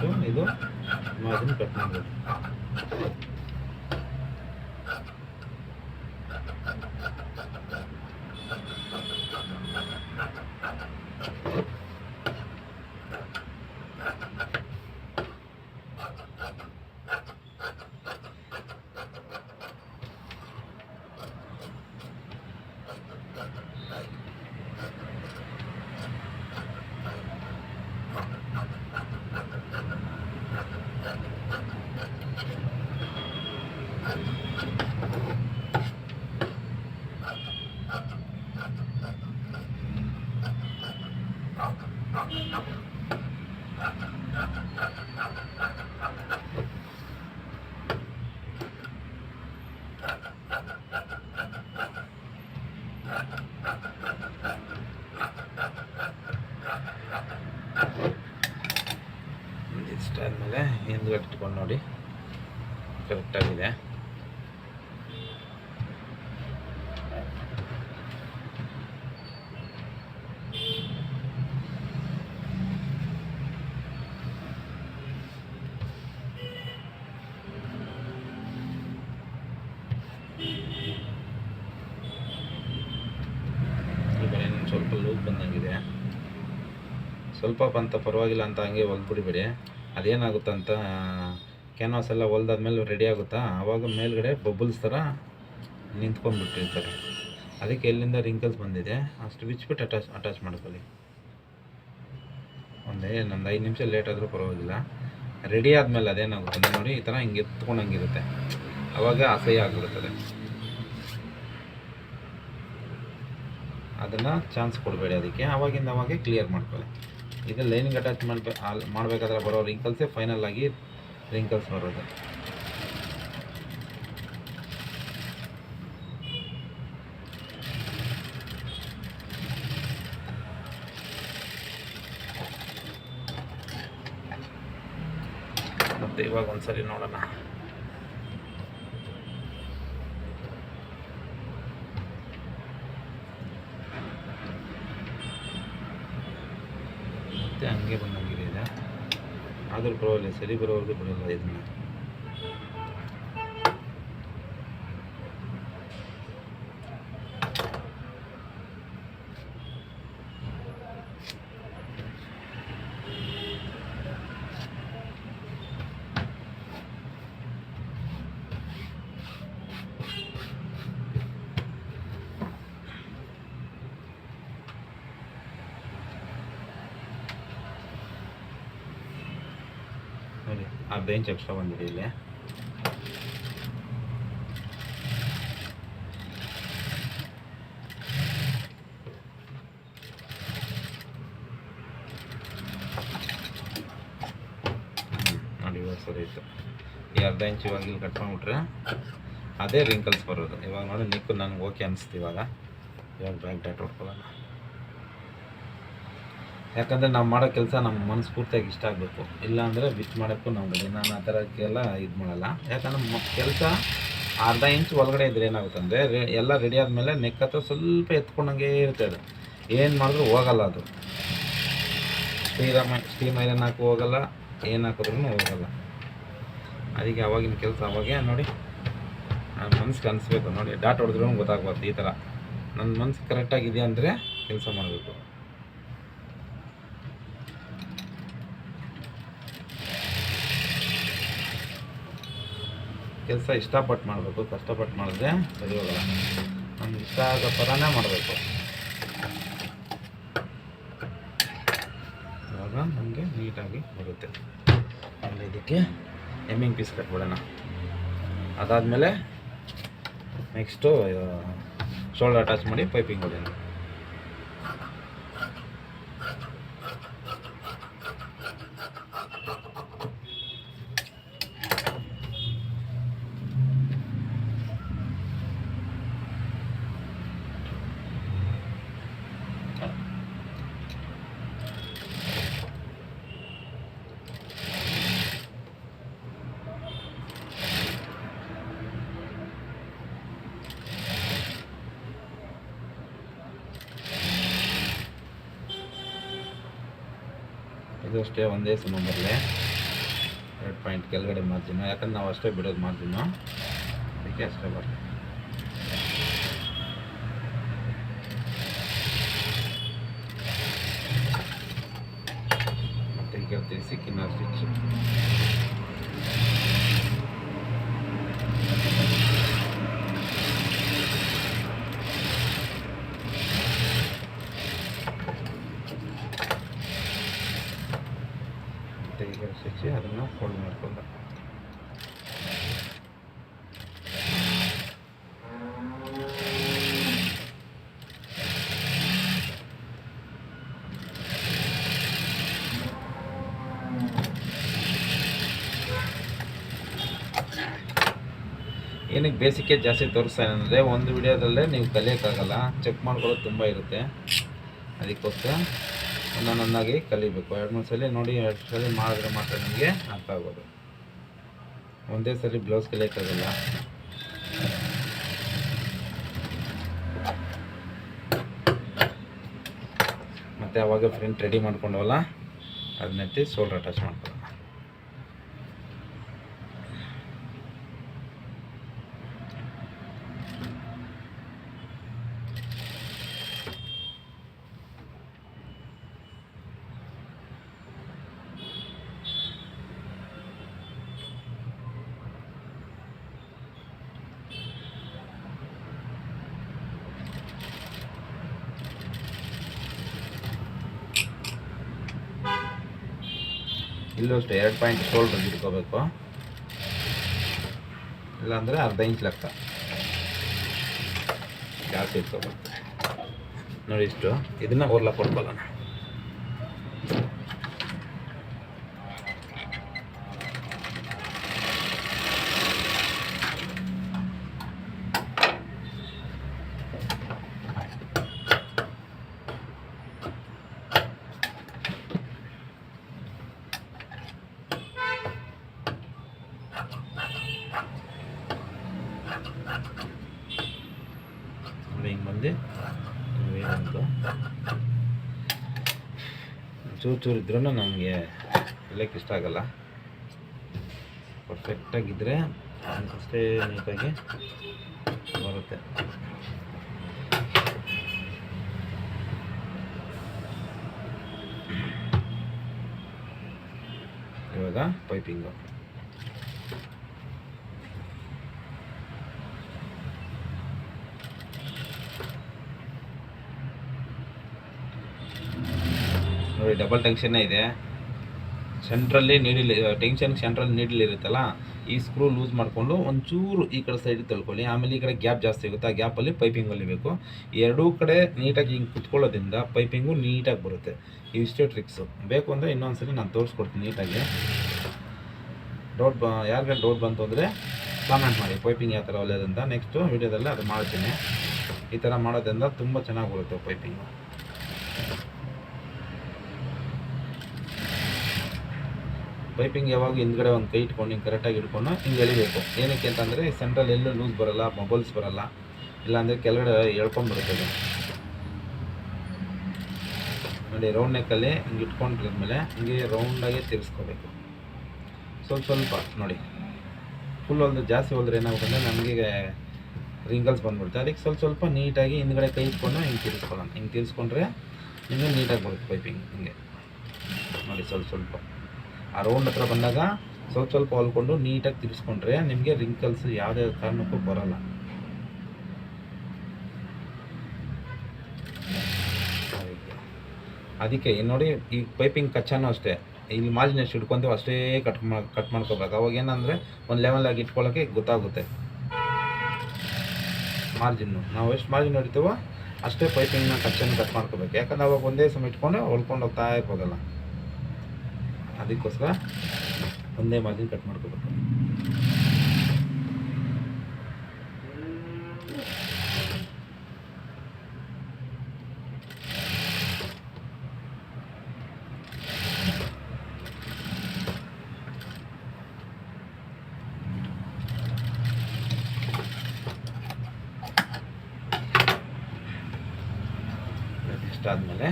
[SPEAKER 1] ಇದು ಇದು ಮಾರ್ಜಿನ್ ಕಟ್ ಮಾಡಬೇಕು. ಇಷ್ಟ ಆದಮೇಲೆ ಹಿಂದ್ಗಡೆ ಇಟ್ಕೊಂಡು ನೋಡಿ ಕರೆಕ್ಟಾಗಿದೆ. ಸ್ವಲ್ಪ ಲೂಸ್ ಬಂದಂಗಿದೆ, ಸ್ವಲ್ಪ ಬಂತ ಪರವಾಗಿಲ್ಲ ಅಂತ ಹಂಗೆ ಹೊಲ್ಬಿಡಿಬೇಡಿ. ಅದೇನಾಗುತ್ತಂತ ಕ್ಯಾನ್ವಾಸ್ ಎಲ್ಲ ಹೊಲ್ದಾದ್ಮೇಲೆ ರೆಡಿ ಆಗುತ್ತಾ, ಆವಾಗ ಮೇಲ್ಗಡೆ ಬಬಲ್ಸ್ ಥರ ನಿಂತ್ಕೊಂಡ್ಬಿಟ್ಟಿರ್ತಾರೆ. ಅದಕ್ಕೆ ಎಲ್ಲಿಂದ ರಿಂಕಲ್ಸ್ ಬಂದಿದೆ ಅಷ್ಟು ಬಿಚ್ಬಿಟ್ಟು ಅಟ್ಯಾಚ್ ಮಾಡ್ಕೊಳ್ಳಿ. ಒಂದು 5 ನಿಮಿಷ ಲೇಟ್ ಆದರೂ ಪರವಾಗಿಲ್ಲ. ರೆಡಿ ಆದಮೇಲೆ ಅದೇನಾಗುತ್ತೆ ನೋಡಿ, ಈ ಥರ ಹಿಂಗೆ ಎತ್ಕೊಂಡಂಗಿರುತ್ತೆ, ಆವಾಗ ಅಸಹ್ಯ ಆಗಿಬಿಡುತ್ತದೆ. ಅದನ್ನು ಚಾನ್ಸ್ ಕೊಡಬೇಡಿ ಅದಕ್ಕೆ, ಆವಾಗಿಂದ ಅವಾಗೆ ಕ್ಲಿಯರ್ ಮಾಡ್ಕೊಳ್ಳಿ. ಇದು ಲೈನಿಂಗ್ ಅಟ್ಯಾಚ್ ಮಾಡಬೇಕಾದ್ರೆ ಬರೋ ರಿಂಕಲ್ಸೇ ಫೈನಲ್ ಆಗಿ ರಿಂಕಲ್ಸ್ ಬರೋದು. ಮತ್ತು ಇವಾಗ ಒಂದ್ಸರಿ ನೋಡೋಣ. ಮತ್ತೆ ಹಂಗೆ ಬಂದಂಗಿದೆ ಇದೆ, ಆದರೂ ಪರವಾಗಿಲ್ಲ, ಸರಿ ಬರೋವರೆಗೂ ಬಿಡಲ್ಲ ಇದನ್ನು. ನೋಡಿ ಅರ್ಧ ಇಂಚ್ ಎಕ್ಸ್ಟ್ರಾ ಬಂದಿದೆ ಇಲ್ಲಿ. ನೋಡಿ ಇವಾಗ ಸರಿ ಇತ್ತು. ಈ ಅರ್ಧ ಇಂಚ್ ಇವಾಗ ಇಲ್ಲಿ ಕಟ್ ಮಾಡಿಬಿಟ್ರೆ ಅದೇ ರಿಂಕಲ್ಸ್ ಬರೋದು. ಇವಾಗ ನೋಡಿ ನಿಕ್ಕು ನನಗೆ ಓಕೆ ಅನಿಸ್ತು. ಇವಾಗ ಬ್ಯಾಕ್ ಡಾಟ್ ಹೊಡ್ಕೊಳ್ಳೋಣ. ಯಾಕಂದರೆ ನಾವು ಮಾಡೋ ಕೆಲಸ ನಮ್ಮ ಮನಸ್ಫೂರ್ತಿಯಾಗಿ ಇಷ್ಟ ಆಗಬೇಕು. ಇಲ್ಲಾಂದರೆ ಬಿಚ್ ಮಾಡೋಕ್ಕೂ ನಾವು ನಾನು ಆ ಥರಕ್ಕೆಲ್ಲ ಇದು ಮಾಡಲ್ಲ. ಯಾಕಂದರೆ ಕೆಲಸ ಅರ್ಧ ಇಂಚ್ ಒಳಗಡೆ ಇದ್ರೆ ಏನಾಗುತ್ತೆ ಅಂದರೆ ಎಲ್ಲ ರೆಡಿ ಆದಮೇಲೆ ನೆಕ್ ಹತ್ರ ಸ್ವಲ್ಪ ಎತ್ಕೊಂಡಂಗೆ ಇರ್ತದೆ. ಏನು ಮಾಡಿದ್ರೂ ಹೋಗಲ್ಲ ಅದು. ಸ್ಟೀಮ್ ಐರನ್ ಹಾಕಿ ಹೋಗಲ್ಲ, ಏನು ಹಾಕಿದ್ರೂ ಹೋಗಲ್ಲ. ಅದಕ್ಕೆ ಅವಾಗಿನ ಕೆಲಸ ಅವಾಗೇ ನೋಡಿ ನನ್ನ ಮನ್ಸಿಗೆ ಅನಿಸ್ಬೇಕು. ನೋಡಿ ಡಾಟ್ ಹೊಡೆದ್ರೂ ಗೊತ್ತಾಗ್ಬಾರ್ದು. ಈ ಥರ ನನ್ನ ಮನ್ಸು ಕರೆಕ್ಟಾಗಿದೆ ಅಂದರೆ ಕೆಲಸ ಮಾಡಬೇಕು. ಕೆಲಸ ಇಷ್ಟಪಟ್ಟು ಮಾಡಬೇಕು. ಕಷ್ಟಪಟ್ಟು ಮಾಡಿದ್ರೆ ಸರಿ ಹೋಗಲ್ಲ. ನಮ್ಗೆ ಇಷ್ಟ ಆಗೋ ಥರನೇ ಮಾಡಬೇಕು. ಇವಾಗ ನಮಗೆ ನೀಟಾಗಿ ಬರುತ್ತೆ. ಆಮೇಲೆ ಇದಕ್ಕೆ ಎಮ್ಮಿಂಗ್ ಪೀಸ್ ಕಟ್ಬಿಡೋಣ. ಅದಾದಮೇಲೆ ನೆಕ್ಸ್ಟು ಶೋಲ್ಡರ್ ಅಟ್ಯಾಚ್ ಮಾಡಿ ಪೈಪಿಂಗ್ ಹೊಡೆಯೋಣ. ಇದು ಅಷ್ಟೇ ಒಂದೇ ಸಮ ಬರಲಿ. 2 ಪಾಯಿಂಟ್ ಕೆಳಗಡೆ ಮಾರ್ಜಿನ್, ಯಾಕಂದ್ರೆ ನಾವು ಅಷ್ಟೇ ಬಿಡೋದು ಮಾರ್ಜಿನ್ನು, ಅದಕ್ಕೆ ಅಷ್ಟೇ ಬರಲಿ. ಮತ್ತು ಈಗ ತಿಳಿಸಿ ಕಿನ್ನ ಸ್ಟಿಚ್. ಈಗ ಸ್ಟಿಚ್ಚಿ ಅದನ್ನು ಫೋಲ್ಡ್ ಮಾಡಿಕೊಂಡು ಏನಕ್ಕೆ ಬೇಸಿಕ್ಕೆ ಜಾಸ್ತಿ ತೋರಿಸ್ತಾ ಅಂದರೆ ಒಂದು ವಿಡಿಯೋದಲ್ಲೇ ನೀವು ಕಲಿಯೋಕ್ಕಾಗಲ್ಲ, ಚೆಕ್ ಮಾಡ್ಕೊಳ್ಳೋದು ತುಂಬ ಇರುತ್ತೆ. ಅದಕ್ಕೋಸ್ಕರ ಒಂದೊಂದಾಗಿ ಕಲಿಬೇಕು. 2-3 ಸಲ ನೋಡಿ, 2 ಸಲ ಮಾಡಿದ್ರೆ ಮಾತ್ರ ನಿಮಗೆ ಅರ್ಥ ಆಗೋದು. ಒಂದೇ ಸರಿ ಬ್ಲೌಸ್ ಕಲಿಯೋಕ್ಕಾಗಲ್ಲ. ಮತ್ತು ಅವಾಗ ಫ್ರಂಟ್ ರೆಡಿ ಮಾಡ್ಕೊಂಡವಲ್ಲ ಅದನ್ನೆತ್ತಿ ಶೋಲ್ಡರ್ ಅಟ್ಯಾಚ್ ಮಾಡ್ಕೊಳ್ಳೋಣ. ಇಲ್ಲೂ ಅಷ್ಟೇ 2 ಪಾಯಿಂಟ್ ಶೋಲ್ಡರ್ ಇಟ್ಕೋಬೇಕು, ಇಲ್ಲಾಂದರೆ ಅರ್ಧ ಇಂಚ್ ಲೆಕ್ಕ ಜಾಸ್ತಿ ಇಟ್ಕೋಬೇಕು. ನೋಡಿ ಇಷ್ಟು, ಇದನ್ನು ಓರ್ಲಾಕ್ ಕೊಡ್ಕೊಳ್ಳೋಣ. ಹಿಂಗೆ ಬಂದು ಏನಂತ ಚೂರು ಇದ್ರೂ ನಮಗೆ ಎಲ್ಲಕ್ಕೆ ಇಷ್ಟ ಆಗಲ್ಲ. ಪರ್ಫೆಕ್ಟಾಗಿದ್ದರೆ ಅಷ್ಟೇ ನೀಟಾಗಿ ಬರುತ್ತೆ. ಇವಾಗ ಪೈಪಿಂಗು ನೋಡಿ, ಡಬಲ್ ಟೆನ್ಷನ್ನೇ ಇದೆ. ಸೆಂಟ್ರಲ್ಲಿ ನೀಡಿಲ್ ಟೆನ್ಷನ್ಗೆ ಸೆಂಟ್ರಲ್ಲಿ ನೀಡಿಲ್ ಇರುತ್ತಲ್ಲ, ಈ ಸ್ಕ್ರೂ ಲೂಸ್ ಮಾಡಿಕೊಂಡು ಒಂಚೂರು ಈ ಕಡೆ ಸೈಡಿಗೆ ತಳ್ಕೊಳ್ಳಿ. ಆಮೇಲೆ ಈ ಕಡೆ ಗ್ಯಾಪ್ ಜಾಸ್ತಿ ಆಗುತ್ತೆ, ಆ ಗ್ಯಾಪಲ್ಲಿ ಪೈಪಿಂಗ್ ಹೊಲಿಬೇಕು. ಎರಡೂ ಕಡೆ ನೀಟಾಗಿ ಹಿಂಗೆ ಕುತ್ಕೊಳ್ಳೋದ್ರಿಂದ ಪೈಪಿಂಗು ನೀಟಾಗಿ ಬರುತ್ತೆ. ಇಷ್ಟೇ ಟ್ರಿಕ್ಸು. ಬೇಕು ಅಂದರೆ ಇನ್ನೊಂದು ನಾನು ತೋರಿಸ್ಕೊಡ್ತೀನಿ ನೀಟಾಗಿ. ಯಾರಿಗೆ ಡೌಟ್ ಬಂತು ಅಂದರೆ ಕಾಮೆಂಟ್ ಮಾಡಿ ಪೈಪಿಂಗ್ ಯಾವ ಥರ ಹೊಲಿಯೋದಂತ. ನೆಕ್ಸ್ಟು ವೀಡಿಯೋದಲ್ಲಿ ಅದು ಮಾಡ್ತೀನಿ. ಈ ಥರ ಮಾಡೋದ್ರಿಂದ ತುಂಬ ಚೆನ್ನಾಗಿ ಬರುತ್ತೆ ಪೈಪಿಂಗು. ಪೈಪಿಂಗ್ ಯಾವಾಗ ಹಿಂದ್ಗಡೆ ಒಂದು ಕೈ ಇಟ್ಕೊಂಡು ಹಿಂಗೆ ಕರೆಕ್ಟಾಗಿ ಇಟ್ಕೊಂಡು ಹಿಂಗೆ ಎಳಿಬೇಕು. ಏನಕ್ಕೆ ಅಂತಂದರೆ ಸೆಂಟ್ರಲ್ಲಿ ಎಲ್ಲೂ ಲೂಸ್ ಬರೋಲ್ಲ, ಬಬಲ್ಸ್ ಬರೋಲ್ಲ, ಇಲ್ಲಾಂದರೆ ಕೆಳಗಡೆ ಎಳ್ಕೊಂಡ್ಬಿಡುತ್ತೆ. ನೋಡಿ, ರೌಂಡ್ ನೆಕ್ಕಲ್ಲಿ ಹಿಂಗೆ ಇಟ್ಕೊಂಡಿದ್ಮೇಲೆ ಹಿಂಗೆ ರೌಂಡಾಗಿ ತಿರ್ಸ್ಕೋಬೇಕು. ಸ್ವಲ್ಪ ನೋಡಿ, ಫುಲ್ ಹೊಲ್ದು ಜಾಸ್ತಿ ಹೊಲಿದ್ರೆ ಏನಾಗುತ್ತೆ ಅಂದರೆ ನಮಗೆ ರಿಂಗಲ್ಸ್ ಬಂದ್ಬಿಡುತ್ತೆ. ಅದಕ್ಕೆ ಸ್ವಲ್ಪ ನೀಟಾಗಿ ಹಿಂದ್ಗಡೆ ಕೈ ಇಟ್ಕೊಂಡು ಹಿಂಗೆ ತಿರ್ಸ್ಕೊಳ್ಳೋಣ. ಹಿಂಗೆ ತಿರ್ಸ್ಕೊಂಡ್ರೆ ನಿಮಗೆ ನೀಟಾಗಿ ಬರುತ್ತೆ ಪೈಪಿಂಗ್. ಹಿಂಗೆ ನೋಡಿ, ಸ್ವಲ್ಪ ಆ ರೌಂಡ್ ಹತ್ರ ಬಂದಾಗ ಸ್ವಲ್ಪ ಹೊಲ್ಕೊಂಡು ನೀಟಾಗಿ ತಿರ್ಸ್ಕೊಂಡ್ರೆ ನಿಮಗೆ ರಿಂಕಲ್ಸ್ ಯಾವುದೇ ಕಾರಣಕ್ಕೂ ಬರೋಲ್ಲ. ಅದಕ್ಕೆ ನೋಡಿ, ಈ ಪೈಪಿಂಗ್ ಕಚ್ಚಾನು ಅಷ್ಟೇ, ಇಲ್ಲಿ ಮಾರ್ಜಿನ್ ಎಷ್ಟು ಇಟ್ಕೊಂತೀವಿ ಅಷ್ಟೇ ಕಟ್ ಮಾಡ್ಕೋಬೇಕು. ಅವಾಗ ಏನಂದರೆ ಒಂದು ಲೆವೆಲಾಗಿ ಇಟ್ಕೊಳ್ಳೋಕ್ಕೆ ಗೊತ್ತಾಗುತ್ತೆ. ಮಾರ್ಜಿನ್ನು ನಾವು ಎಷ್ಟು ಮಾರ್ಜಿನ್ ಹೊಡಿತೀವೋ ಅಷ್ಟೇ ಪೈಪಿಂಗ್ನ ಕಚ್ಚನ್ನು ಕಟ್ ಮಾಡ್ಕೋಬೇಕು. ಯಾಕಂದ್ರೆ ಅವಾಗ ಒಂದೇ ಸಮಯ ಇಟ್ಕೊಂಡು ಹೊಲ್ಕೊಂಡು ಹೋಗ್ತಾ ಇರ್ಬೋದಲ್ಲ, ಅದಕ್ಕೋಸ್ಕರ ಒಂದೇ ಮಾರ್ಜಿನ್ ಕಟ್ ಮಾಡ್ಕೋಬೇಕು. ಇಷ್ಟಾದಮೇಲೆ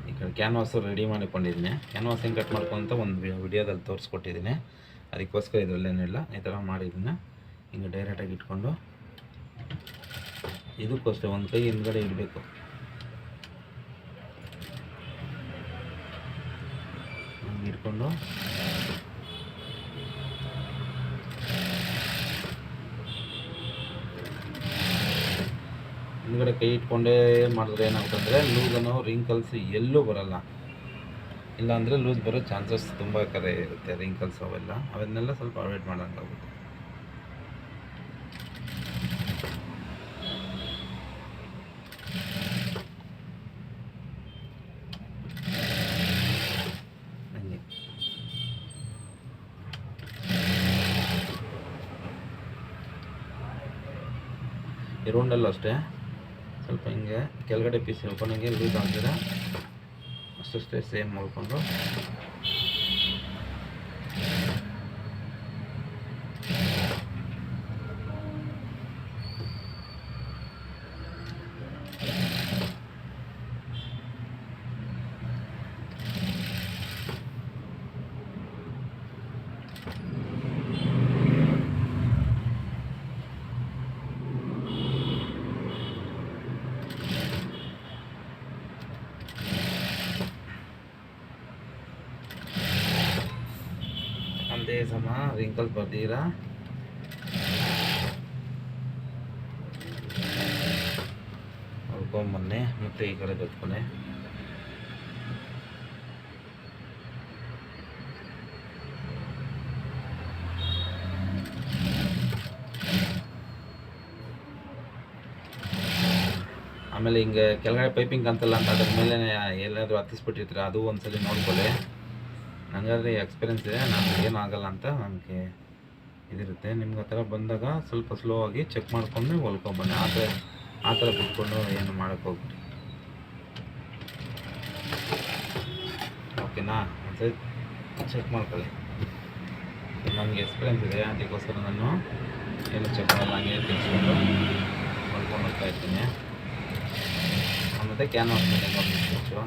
[SPEAKER 1] ಈ ಕಡೆ ಕ್ಯಾನ್ವಾಸು ರೆಡಿ ಮಾಡಿಕೊಂಡಿದ್ದೀನಿ. ಕ್ಯಾನ್ವಾಸ್ ಹೆಂಗೆ ಕಟ್ ಮಾಡ್ಕೊಂತ ಒಂದು ವಿಡಿಯೋದಲ್ಲಿ ತೋರಿಸ್ಕೊಟ್ಟಿದ್ದೀನಿ. ಅದಕ್ಕೋಸ್ಕರ ಇದರಲ್ಲೇನಿಲ್ಲ, ಈ ಥರ ಮಾಡಿದ್ದೀನಿ. ಹಿಂಗೆ ಡೈರೆಕ್ಟಾಗಿ ಇಟ್ಕೊಂಡು ಇದಕ್ಕೂ ಒಂದು ಕೈ ಹಿಂದ್ಗಡೆ ಇಡಬೇಕು. ಹಂಗೆ ಇಟ್ಕೊಂಡು ಹಿಂದ್ಗಡೆ ಕೈ ಇಟ್ಕೊಂಡೇ ಮಾಡಿದ್ರೆ ಏನಾಗುತ್ತಂದರೆ ಲೂಸನ್ನು ರಿಂಕಲ್ಸ್ ಎಲ್ಲೂ ಬರೋಲ್ಲ. ಇಲ್ಲಾಂದರೆ ಲೂಸ್ ಬರೋ ಚಾನ್ಸಸ್ ತುಂಬ ಕಡೆ ಇರುತ್ತೆ. ರಿಂಕಲ್ಸ್ ಅವನ್ನೆಲ್ಲ ಸ್ವಲ್ಪ ಅವಾಯ್ಡ್ ಮಾಡೋಂಗಾಗುತ್ತೆ. ಈ ರೌಂಡಲ್ಲೂ ಅಷ್ಟೇ ಸ್ವಲ್ಪ ಹಿಂಗೆ ಕೆಳಗಡೆ ಪೀಸ್ ಹೇಳ್ಕೊಂಡು ಹಿಂಗೆ ಲೂಸ್ ಆಗ್ತೀರ ಅಷ್ಟೇ ಸೇಮ್ ಮಾಡ್ಕೊಂಡು ಒಂದೇ ಸಮ ರಿಂಕಲ್ ಬರ್ದಿರ ಹೊಡ್ಕೊಂಬನ್ನಿ. ಮತ್ತೆ ಈ ಕಡೆ ಬೆತ್ಕೊನೆ. ಆಮೇಲೆ ಹಿಂಗೆ ಕೆಳಗಡೆ ಪೈಪಿಂಗ್ ಅಂತಲ್ಲ ಅಂತ ಅದ್ರ ಮೇಲೆ ಎಲ್ಲಾದರೂ ಹತ್ತಿಸ್ಬಿಟ್ಟಿರ್ತೀರ, ಅದು ಒಂದ್ಸಲಿ ನೋಡ್ಕೊಳ್ಳಿ. ನನಗಾದರೆ ಎಕ್ಸ್ಪೀರಿಯನ್ಸ್ ಇದೆ, ನನಗೆ ಏನಾಗಲ್ಲ ಅಂತ ನನಗೆ ಇದಿರುತ್ತೆ. ನಿಮ್ಗೆ ಆ ಥರ ಬಂದಾಗ ಸ್ವಲ್ಪ ಸ್ಲೋ ಆಗಿ ಚೆಕ್ ಮಾಡ್ಕೊಂಡು ಹೊಲ್ಕೊಂಬನ್ನಿ. ಆ ಥರ ಬಿಟ್ಕೊಂಡು ಏನು ಮಾಡೋಕ್ಕೆ ಹೋಗ್ಬಿಡಿ. ಓಕೆನಾ? ಒಂದ್ಸರಿ ಚೆಕ್ ಮಾಡ್ಕೊಳ್ಳಿ. ನನಗೆ ಎಕ್ಸ್ಪೀರಿಯನ್ಸ್ ಇದೆ, ಅದಕ್ಕೋಸ್ಕರ ನಾನು ಏನು ಚೆಕ್ ಮಾಡಲ್ಲ, ಹಂಗೆ ತಿಳ್ಸ್ಕೊಂಡು ಹೊಲ್ಕೊಂಡು ಹೋಗ್ತಾ ಇರ್ತೀನಿ. ಮತ್ತು ಕ್ಯಾನ್ವಾಸ್ ಮೇಲೆ ನೋಡ್ಬಿಟ್ಟು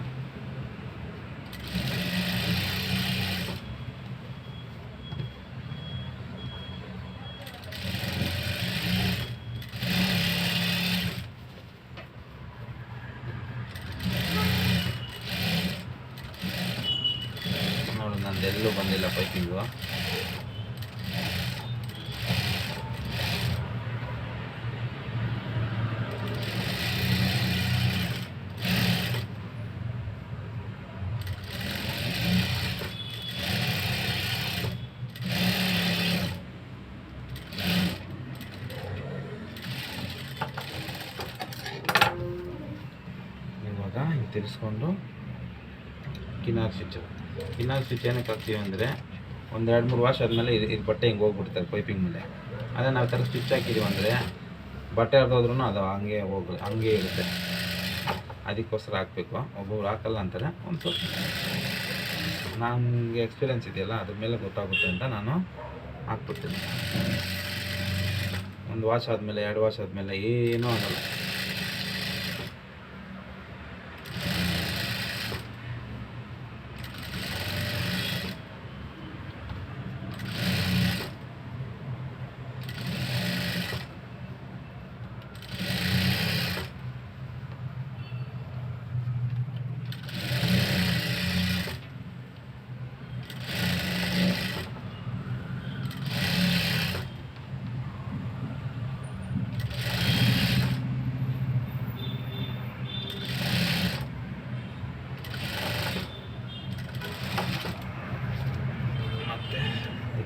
[SPEAKER 1] ನೋಡಿ, ನಂದೆಲ್ಲೂ ಬಂದಿಲ್ಲ ಪೈಪಿಂಗು. ತಿರ್ಸ್ಕೊಂಡು ಕಿನಾರ್ ಸ್ಟಿಚ್ ಏನಕ್ಕೆ ಹಾಕ್ತೀವಿ ಅಂದರೆ ಒಂದು 2-3 ವಾಶ್ ಆದಮೇಲೆ ಇದು ಬಟ್ಟೆ ಹಿಂಗೆ ಹೋಗ್ಬಿಡ್ತಾರೆ ಪೈಪಿಂಗ್ ಮೇಲೆ. ಅದೇ ನಾವು ಥರ ಸ್ಟಿಚ್ ಹಾಕಿದ್ದೀವಿ ಅಂದರೆ ಬಟ್ಟೆ ಹರಿದೋದ್ರೂ ಅದು ಹಂಗೆ ಇರುತ್ತೆ. ಅದಕ್ಕೋಸ್ಕರ ಹಾಕಬೇಕು. ಒಬ್ಬೊಬ್ರು ಹಾಕಲ್ಲ ಅಂತಾರೆ. ಒಂದು ಸ್ವಲ್ಪ ನನಗೆ ಎಕ್ಸ್ಪೀರಿಯೆನ್ಸ್ ಇದೆಯಲ್ಲ, ಅದ್ರ ಮೇಲೆ ಗೊತ್ತಾಗುತ್ತೆ ಅಂತ ನಾನು ಹಾಕ್ಬಿಡ್ತೀನಿ. 1 ವಾಶ್ ಆದಮೇಲೆ 2 ವಾಶ್ ಆದಮೇಲೆ ಏನೂ ಆಗಲ್ಲ.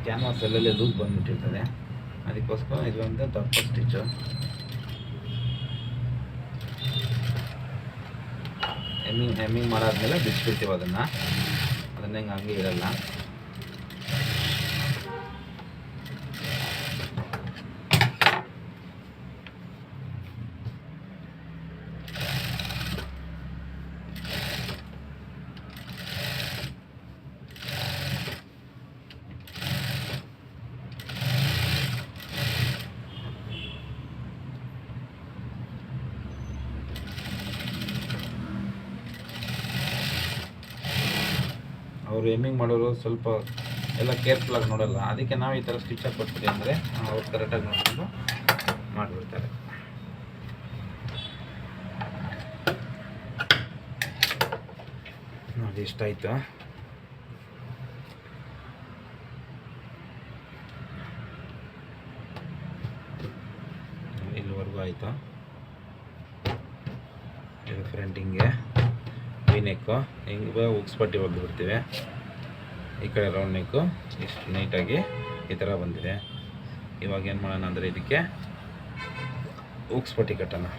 [SPEAKER 1] ಕ್ಯಾನ್ವಾಸ್ ಎಲ್ಲೆಲ್ಲಿ ಲೂಸ್ ಬಂದುಬಿಟ್ಟಿರ್ತದೆ. ಅದಕ್ಕೋಸ್ಕರ ಇದೊಂದು ದಪ್ಪ ಸ್ಟಿಚ್ಚು. ಹೆಮ್ಮಿಂಗ್ ಮಾಡಾದ್ಮೇಲೆ ಬಿಚ್ಚಿಬಿಡ್ತೀವಿ ಅದನ್ನು ಹಿಂಗೆ ಹಂಗೆ ಇರಲ್ಲ. ಅವರು ಹೆಮ್ಮಿಂಗ್ ಮಾಡೋರು ಸ್ವಲ್ಪ ಎಲ್ಲ ಕೇರ್ಫುಲ್ಲಾಗಿ ನೋಡಲ್ಲ. ಅದಕ್ಕೆ ನಾವು ಈ ಥರ ಸ್ಟಿಚ್ ಹಾಕ್ಕೊಡ್ತೀವಿ ಅಂದರೆ ಅವ್ರು ಕರೆಕ್ಟಾಗಿ ನೋಡಿಕೊಂಡು ಮಾಡಿಬಿಡ್ತಾರೆ. ನೋಡಿ ಇಷ್ಟಾಯಿತು. ಇಲ್ಲಿವರೆಗೂ ಆಯಿತು. ಇದು ಫ್ರಂಟಿಂಗೆ ವಿ ನೆಕ್ಕು ಹಿಂಗೆ ಉಕ್ಸ್ ಪಟ್ಟಿ ಹೊಡೆದು ಬಿಡ್ತೀವಿ. ಈ ಕಡೆ ರೌಂಡ್ ನೆಕ್ಕು ಇಷ್ಟು ನೀಟಾಗಿ ಈ ಥರ ಬಂದಿದೆ. ಇವಾಗ ಏನು ಮಾಡೋಣ ಅಂದರೆ ಇದಕ್ಕೆ ಉಕ್ಸ್ ಪಟ್ಟಿ ಕಟ್ಟೋಣ.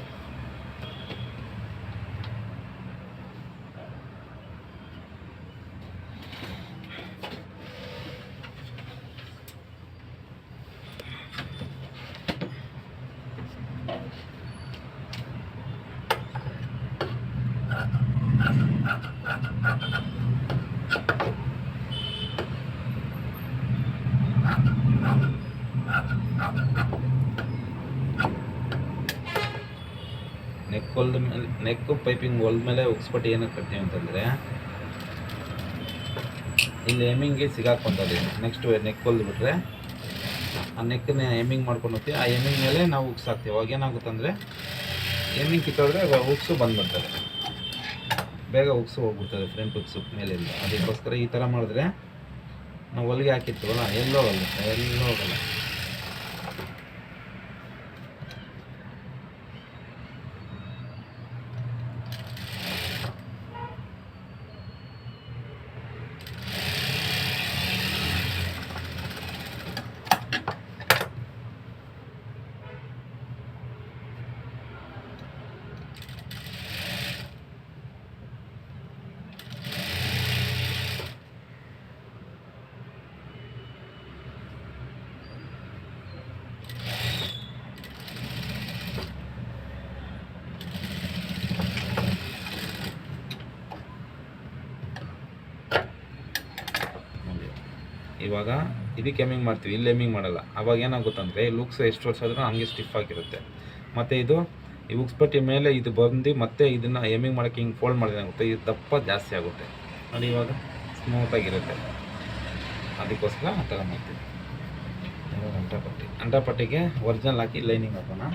[SPEAKER 1] ನೆಕ್ಕು ಪೈಪಿಂಗ್ ಹೊಲ್ದ ಮೇಲೆ ಉಕ್ಸ್ಪಟ್ಟಿ ಏನಕ್ಕೆ ಕಟ್ತೀವಿ ಅಂತಂದರೆ ಇಲ್ಲಿ ಎಮ್ಮಿಂಗ್ಗೆ ಸಿಗಾಕೊಂತದೆ. ನೆಕ್ಸ್ಟ್ ನೆಕ್ ಹೊಲ್ದು ಬಿಟ್ರೆ ಆ ನೆಕ್ಕನ್ನ ಎಮ್ಮಿಂಗ್ ಮಾಡ್ಕೊಂಡು ಹೋಗ್ತೀವಿ. ಆ ಎಮ್ಮಿಂಗ್ ಮೇಲೆ ನಾವು ಉಕ್ಸ್ ಹಾಕ್ತೀವಿ. ಅವಾಗ ಏನಾಗುತ್ತೆ ಅಂದರೆ ಎಮ್ಮಿಂಗ್ ಕಿತ್ತೋದ್ರೆ ಉಕ್ಸು ಬಂದುಬಿಡ್ತದೆ, ಬೇಗ ಉಕ್ಸು ಹೋಗ್ಬಿಡ್ತದೆ ಫ್ರಂಟ್ ಉಕ್ಸು ಮೇಲಿಂದ. ಅದಕ್ಕೋಸ್ಕರ ಈ ಥರ ಮಾಡಿದ್ರೆ ನಾವು ಹೊಲಿಗೆ ಹಾಕಿರ್ತೀವಲ್ಲ ಎಲ್ಲೋ ಹೋಗಲ್ಲ. ಇವಾಗ ಇದಕ್ಕೆ ಎಮ್ಮಿಂಗ್ ಮಾಡ್ತೀವಿ, ಇಲ್ಲಿ ಎಮ್ಮಿಂಗ್ ಮಾಡಲ್ಲ. ಅವಾಗ ಏನಾಗುತ್ತಂದರೆ ಲುಕ್ಸ್ ಎಷ್ಟು ವರ್ಷ ಆದರೂ ಹಂಗೆ ಸ್ಟಿಫ್ ಆಗಿರುತ್ತೆ. ಮತ್ತು ಇದು ಈ ಉಕ್ಸ್ ಪಟ್ಟಿ ಮೇಲೆ ಇದು ಬಂದು ಮತ್ತೆ ಇದನ್ನು ಎಮ್ಮಿಂಗ್ ಮಾಡೋಕ್ಕೆ ಹಿಂಗೆ ಫೋಲ್ಡ್ ಮಾಡಿದ್ರೆ ಆಗುತ್ತೆ, ಇದು ದಪ್ಪ ಜಾಸ್ತಿ ಆಗುತ್ತೆ. ನೋಡಿ ಇವಾಗ ಸ್ಮೂತಾಗಿರುತ್ತೆ. ಅದಕ್ಕೋಸ್ಕರ ಆ ಥರ ಮಾಡ್ತೀವಿ. ಅಂಟಾಪಟ್ಟಿಗೆ ಒರಿಜಿನಲ್ ಹಾಕಿ ಲೈನಿಂಗ್ ಹಾಕೋಣ.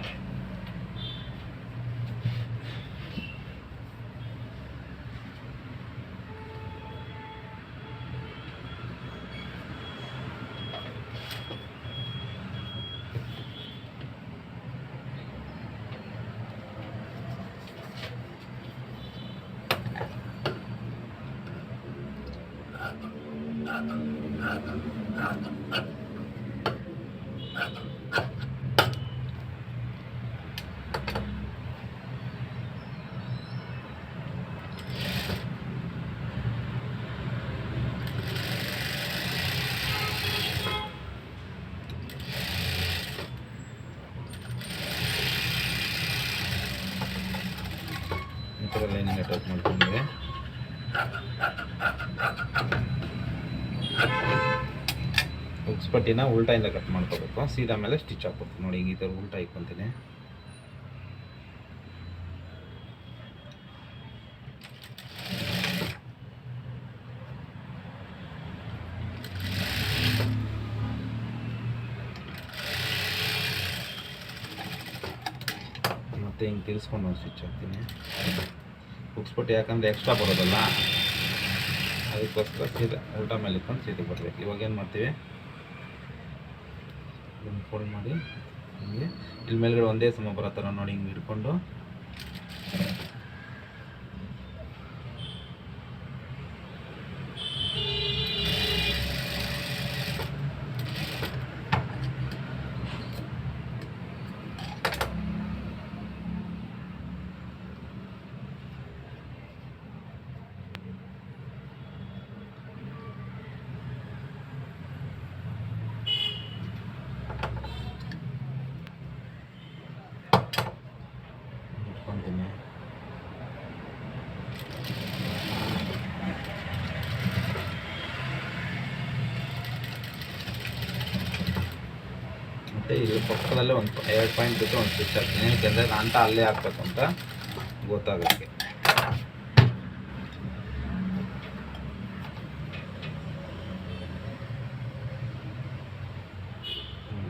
[SPEAKER 1] ಕಟ್ ಮಾಡ್ಕೊಂಡ್ರೆ ಹುಕ್ಸ್ ಪಟ್ಟಿನ ಉಲ್ಟಾಯಿಂದ ಕಟ್ ಮಾಡ್ಕೋಬೇಕು. ಸೀದಾ ಮೇಲೆ ಸ್ಟಿಚ್ ಹಾಕ್ಬೇಕು. ನೋಡಿ ಈ ಥರ ಉಲ್ಟಾ ಇಕ್ಕೊಂತೀನಿ. ಮತ್ತು ಹಿಂಗೆ ತಿರ್ಸ್ಕೊಂಡು ಒಂದು ಸ್ಟಿಚ್ ಹಾಕ್ತೀನಿ. ಹುಕ್ಸ್ ಪಟ್ಟಿ ಯಾಕಂದರೆ ಎಕ್ಸ್ಟ್ರಾ ಬರೋದಲ್ಲ, ಅದಕ್ಕೋಸ್ಕರ ಸೀದಾ ಉಲ್ಟಾ ಮೇಲೆ ಇಟ್ಕೊಂಡು ಸೀದಾ ಬರಬೇಕು. ಇವಾಗ ಏನು ಮಾಡ್ತೀವಿ, ಇದನ್ನು ಫೋಲ್ಡ್ ಮಾಡಿ ಹಿಂಗೆ ಇಲ್ಲಿ ಮೇಲ್ಗಡೆ ಒಂದೇ ಸಮ ಬರೋ ಥರ ನೋಡಿ ಹಿಂಗೆ ಹಿಡ್ಕೊಂಡು ಇಟ್ಕೊತೀನಿ. ಮತ್ತು ಇದು ಪಕ್ಕದಲ್ಲೇ ಒಂದು 2 ಪಾಯಿಂಟ್ ಬಿಟ್ಟು ಒಂದು ಸ್ಟಿಚ್ ಹಾಕ್ತೀನಿ. ಯಾಕೆಂದರೆ ಅಂಟ ಅಲ್ಲೇ ಹಾಕ್ಬೇಕು ಅಂತ ಗೊತ್ತಾಗುತ್ತೆ.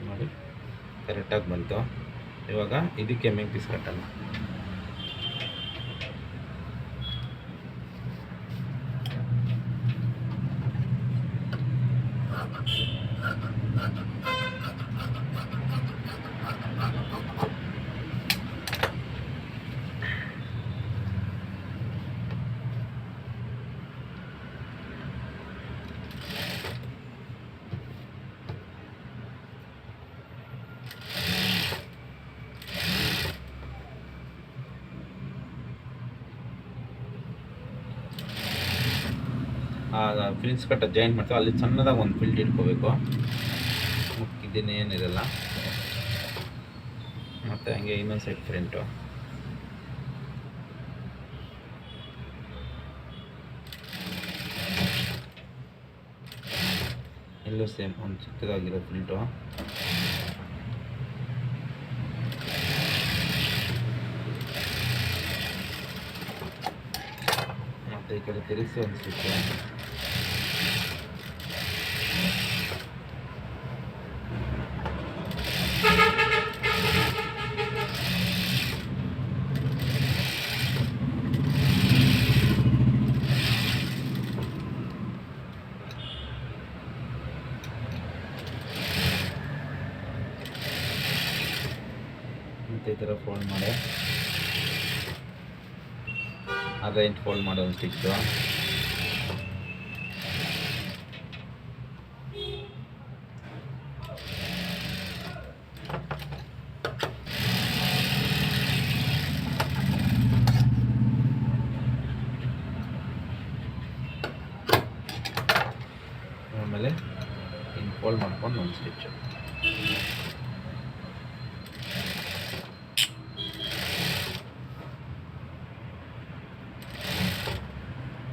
[SPEAKER 1] ನೋಡಿ ಕರೆಕ್ಟಾಗಿ ಬಂತು. ಇವಾಗ ಇದಕ್ಕೆ ಎಮ್ಮಿಂಗ್ ಪೀಸ್ ಕಟ್ಟಲ್ಲ. ಫ್ರಿನ್ಸ್ ಕಟ್ಟ ಜಾಯಿಂಟ್ ಮಾಡ್ತೀವಿ, ಅಲ್ಲಿ ಸಣ್ಣದಾಗಿ ಒಂದು ಫಿಲ್ಟ್ ಇಟ್ಕೋಬೇಕು. ಮುಕ್ಕಿದ್ದೇನೆ ಏನಿರಲ್ಲ. ಮತ್ತು ಹಂಗೆ ಇನ್ನೊಂದು ಸೈಡ್ ಫ್ರಂಟು ಇಲ್ಲೂ ಸೇಮ್ ಒಂದು ಚಿಕ್ಕದಾಗಿರೋ ಫಿಲ್ಟು. ಮತ್ತು ಈ ಕಡೆ ತಿರುಗಿಸಿ ಒಂದು ಸ್ಟಿಚ್. ಮತ್ತು ಈ ಥರ ಫೋಲ್ಡ್ ಮಾಡಿ ಅರ್ಧ ಇಂಚ್ ಫೋಲ್ಡ್ ಮಾಡೋ ಒಂದು ಸ್ಟಿಚ್ಚು. ಆಮೇಲೆ ಹಿಂಗೆ ಫೋಲ್ಡ್ ಮಾಡ್ಕೊಂಡು ಒಂದು ಸ್ಟಿಚ್ಚು.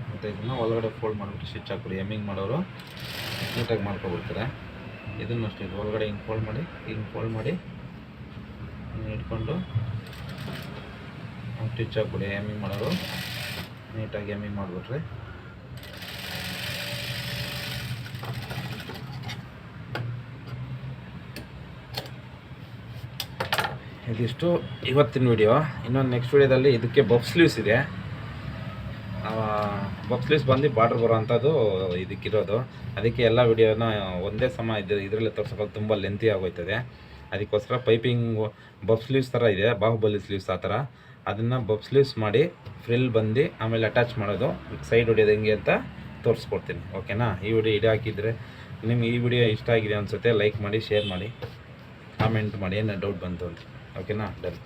[SPEAKER 1] ಮತ್ತು ಇದನ್ನು ಒಳಗಡೆ ಫೋಲ್ಡ್ ಮಾಡಿಬಿಟ್ಟು ಸ್ಟಿಚ್ ಹಾಕ್ಬಿಡಿ. ಎಮ್ಮಿಂಗ್ ಮಾಡೋರು ನೀಟಾಗಿ ಮಾಡ್ಕೊಬಿಡ್ತಾರೆ. ಇದನ್ನು ಅಷ್ಟೇ ಇದು ಒಳಗಡೆ ಹಿಂಗೆ ಫೋಲ್ಡ್ ಮಾಡಿ ಇಟ್ಕೊಂಡು ಸ್ಟಿಚ್ ಹಾಕ್ಬಿಡಿ. ಎಮ್ಮಿಂಗ್ ಮಾಡೋರು ನೀಟಾಗಿ ಎಮ್ಮಿಂಗ್ ಮಾಡಿಬಿಟ್ರೆ ಇದಿಷ್ಟು ಇವತ್ತಿನ ವಿಡಿಯೋ. ಇನ್ನೊಂದು ನೆಕ್ಸ್ಟ್ ವಿಡಿಯೋದಲ್ಲಿ ಇದಕ್ಕೆ ಬಫ್ ಸ್ಲೀವ್ಸ್ ಇದೆ. ಬಫ್ ಸ್ಲೀವ್ಸ್ ಬಂದು ಬಾರ್ಡ್ರ್ ಬರೋ ಅಂಥದ್ದು ಇದಕ್ಕಿರೋದು. ಅದಕ್ಕೆ ಎಲ್ಲ ವಿಡಿಯೋನ ಒಂದೇ ಸಮ ಇದರಲ್ಲೇ ತೋರ್ಸೋಕೆ ತುಂಬ ಲೆಂತಿ ಆಗೋಯ್ತದೆ. ಅದಕ್ಕೋಸ್ಕರ ಪೈಪಿಂಗ್ ಬಫ್ ಸ್ಲೀವ್ಸ್ ಥರ ಇದೆ, ಬಾಹುಬಲಿ ಸ್ಲೀವ್ಸ್ ಆ ಥರ. ಅದನ್ನು ಬಫ್ ಸ್ಲೀವ್ಸ್ ಮಾಡಿ ಫ್ರಿಲ್ ಬಂದು ಆಮೇಲೆ ಅಟ್ಯಾಚ್ ಮಾಡೋದು, ಸೈಡ್ ಹೊಡಿಯೋದು ಹೆಂಗೆ ಅಂತ ತೋರಿಸ್ಕೊಡ್ತೀನಿ. ಓಕೆನಾ? ಈ ವಿಡಿಯೋ ಹಾಕಿದರೆ ನಿಮ್ಗೆ ಈ ವಿಡಿಯೋ ಇಷ್ಟ ಆಗಿದೆ ಅನಿಸುತ್ತೆ, ಲೈಕ್ ಮಾಡಿ, ಶೇರ್ ಮಾಡಿ, ಕಾಮೆಂಟ್ ಮಾಡಿ ಏನು ಡೌಟ್ ಬಂತು ಅಂತ. ಓಕೆನಾ? ಡನ್.